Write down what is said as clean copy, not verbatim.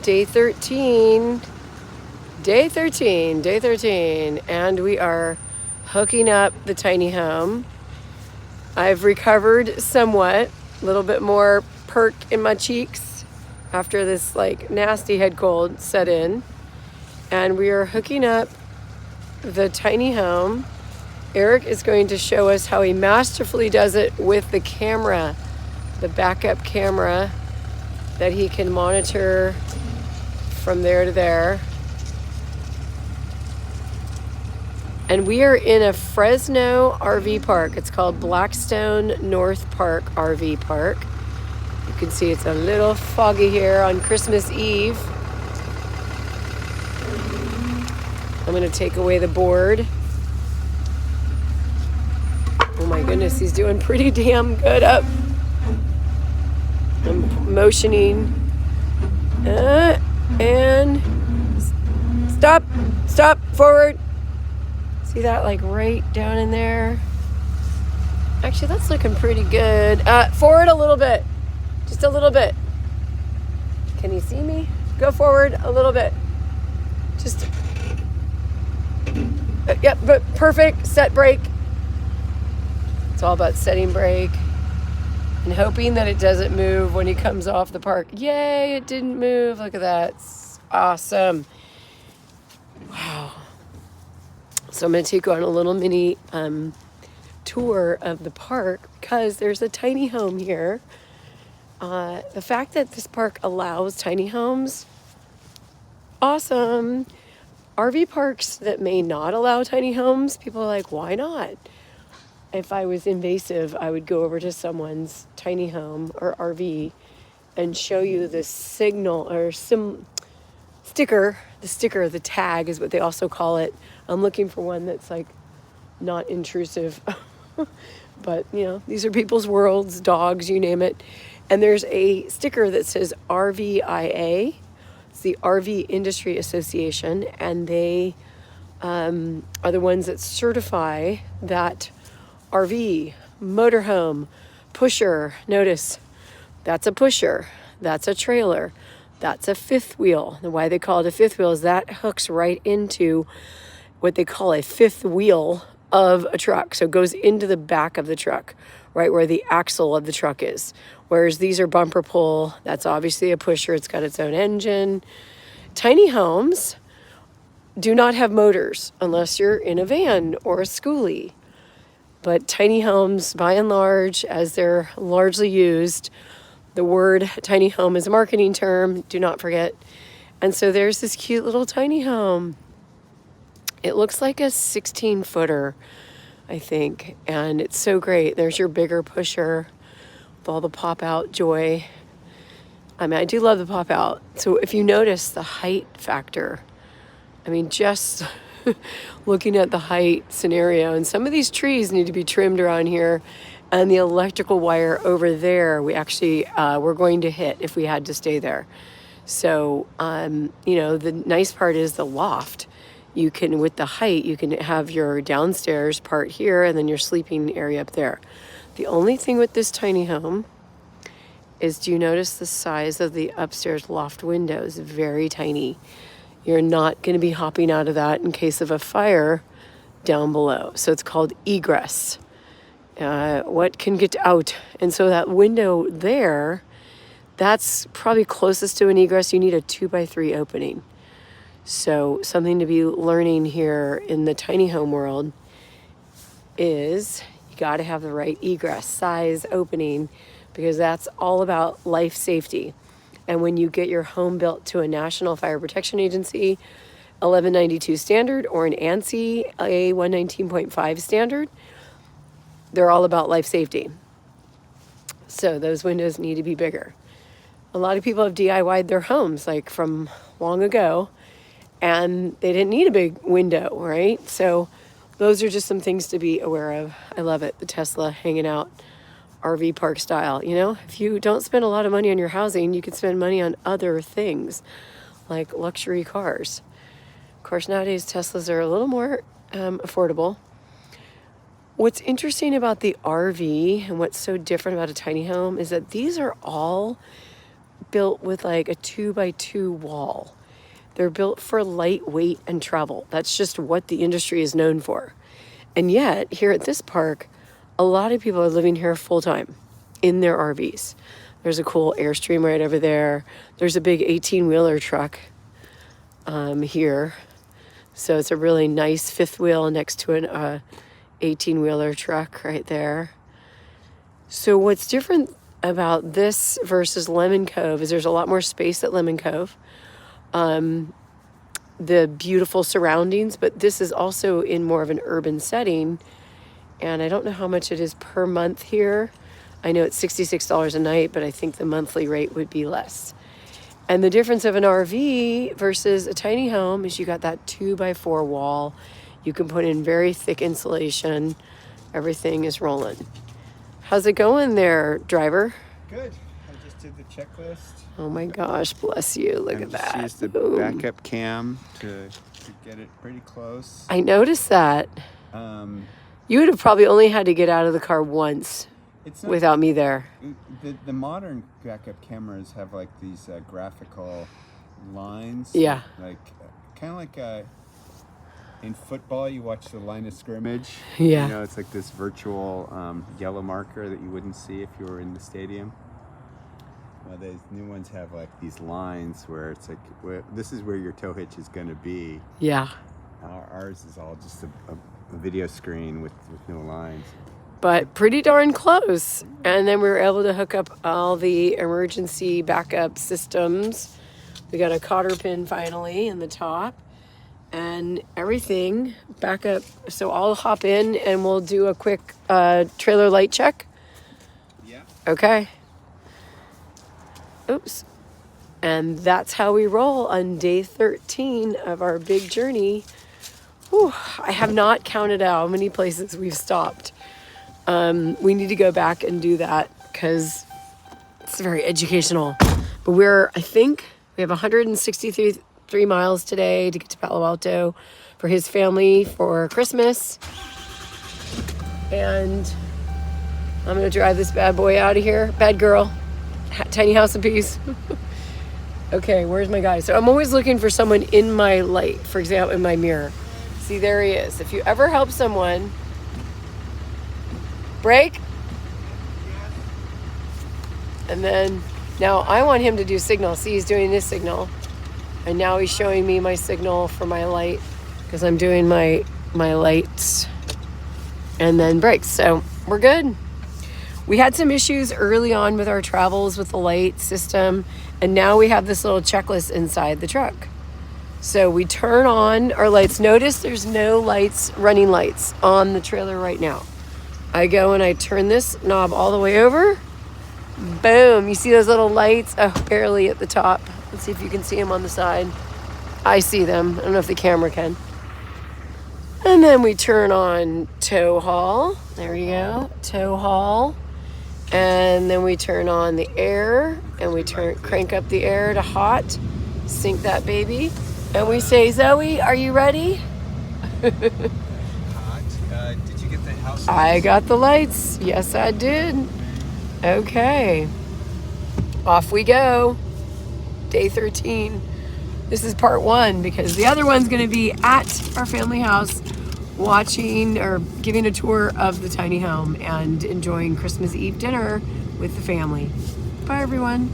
Day 13. Day 13. And we are hooking up the tiny home. I've recovered somewhat, a little bit more perk in my cheeks after this like nasty head cold set in. And we are hooking up the tiny home. Eric is going to show us how he masterfully does it with the camera, the backup camera that he can monitor from there to there. And we are in a Fresno RV park. It's called Blackstone North Park RV Park. You can see it's a little foggy here on Christmas Eve. I'm going to take away the board. Oh my goodness, he's doing pretty damn good up. I'm motioning. And stop, forward. See that like right down in there? Actually, that's looking pretty good. Forward a little bit. Just a little bit. Can you see me? Go forward a little bit. Just, yep, but perfect. Set brake. It's all about setting brake and hoping that it doesn't move when he comes off the park. Yay, it didn't move. Look at that. It's awesome. Wow. So I'm going to take you on a little mini tour of the park because there's a tiny home here. The fact that this park allows tiny homes, awesome. RV parks that may not allow tiny homes, people are like, why not? If I was invasive, I would go over to someone's tiny home or RV and show you the signal or sticker. The tag is what they also call it. I'm looking for one that's like not intrusive. But, you know, these are people's worlds, dogs, you name it. And there's a sticker that says RVIA. It's the RV Industry Association. And they are the ones that certify that RV, motorhome, pusher. Notice, that's a pusher. That's a trailer. That's a fifth wheel. And why they call it a fifth wheel is that hooks right into what they call a fifth wheel of a truck. So it goes into the back of the truck, right where the axle of the truck is. Whereas these are bumper pull. That's obviously a pusher. It's got its own engine. Tiny homes do not have motors unless you're in a van or a schoolie. But tiny homes, by and large, as they're largely used, the word tiny home is a marketing term, do not forget. And so there's this cute little tiny home. It looks like a 16-footer, I think. And it's so great. There's your bigger pusher with all the pop-out joy. I mean, I do love the pop-out. So if you notice the height factor, I mean, just looking at the height scenario, and some of these trees need to be trimmed around here. And the electrical wire over there, we actually we're going to hit if we had to stay there. So, you know, the nice part is the loft. You can, with the height, you can have your downstairs part here and then your sleeping area up there. The only thing with this tiny home is, do you notice the size of the upstairs loft windows? Very tiny. You're not going to be hopping out of that in case of a fire down below. So it's called egress. What can get out? And so that window there, that's probably closest to an egress. You need a 2x3 opening. So something to be learning here in the tiny home world is you got to have the right egress size opening, because that's all about life safety. And when you get your home built to a National Fire Protection Agency 1192 standard or an ANSI a 119.5 standard, they're all about life safety. So those windows need to be bigger. A lot of people have DIY'd their homes like from long ago, and they didn't need a big window, right? So those are just some things to be aware of. I love it. The Tesla hanging out RV park style. You know, if you don't spend a lot of money on your housing, you can spend money on other things like luxury cars. Of course, nowadays Teslas are a little more affordable. What's interesting about the RV and what's so different about a tiny home is that these are all built with like a 2x2 wall. They're built for lightweight and travel. That's just what the industry is known for. And yet, here at this park, a lot of people are living here full time in their RVs. There's a cool Airstream right over there. There's a big 18-wheeler truck here. So it's a really nice fifth wheel next to an 18-wheeler truck right there. So what's different about this versus Lemon Cove is there's a lot more space at Lemon Cove. The beautiful surroundings, but this is also in more of an urban setting. And I don't know how much it is per month here. I know it's $66 a night, but I think the monthly rate would be less. And the difference of an RV versus a tiny home is you got that 2x4 wall. You can put in very thick insulation. Everything is rolling. How's it going there, driver? Good. I just did the checklist. Oh my gosh, bless you. Look at that. I just used the Boom. backup cam to get it pretty close. I noticed that. You would have probably only had to get out of the car once without me there. The modern backup cameras have like these graphical lines. Yeah. Like kind of like in football, you watch the line of scrimmage. Yeah. You know, it's like this virtual yellow marker that you wouldn't see if you were in the stadium. Well, these new ones have like these lines where it's like, this is where your tow hitch is going to be. Yeah. Ours is all just a video screen with no lines. But pretty darn close. And then we were able to hook up all the emergency backup systems. We got a cotter pin finally in the top and everything back up. So I'll hop in and we'll do a quick trailer light check. Yeah. Okay. Oops. And that's how we roll on day 13 of our big journey. Whew, I have not counted how many places we've stopped. We need to go back and do that because it's very educational. But I think we have 163 miles today to get to Palo Alto for his family for Christmas. And I'm going to drive this bad boy out of here. Bad girl. Tiny house in peace. Okay, where's my guy? So I'm always looking for someone in my light, for example, in my mirror. See, there he is. If you ever help someone, brake. And then now I want him to do signal. See, he's doing this signal. And now he's showing me my signal for my light because I'm doing my lights and then brakes. So we're good. We had some issues early on with our travels with the light system, and now we have this little checklist inside the truck. So we turn on our lights. Notice there's no running lights on the trailer right now. I go and I turn this knob all the way over. Boom. You see those little lights? Oh, barely at the top. Let's see if you can see them on the side. I see them. I don't know if the camera can. And then we turn on tow haul. There you go. Tow haul. And then we turn on the air and we crank up the air to hot. Sync that baby. And we say, Zoe, are you ready? Hot. Did you get the house lights? I got the lights. Yes, I did. Okay. Off we go. Day 13. This is part 1 because the other one's going to be at our family house watching or giving a tour of the tiny home and enjoying Christmas Eve dinner with the family. Bye, everyone.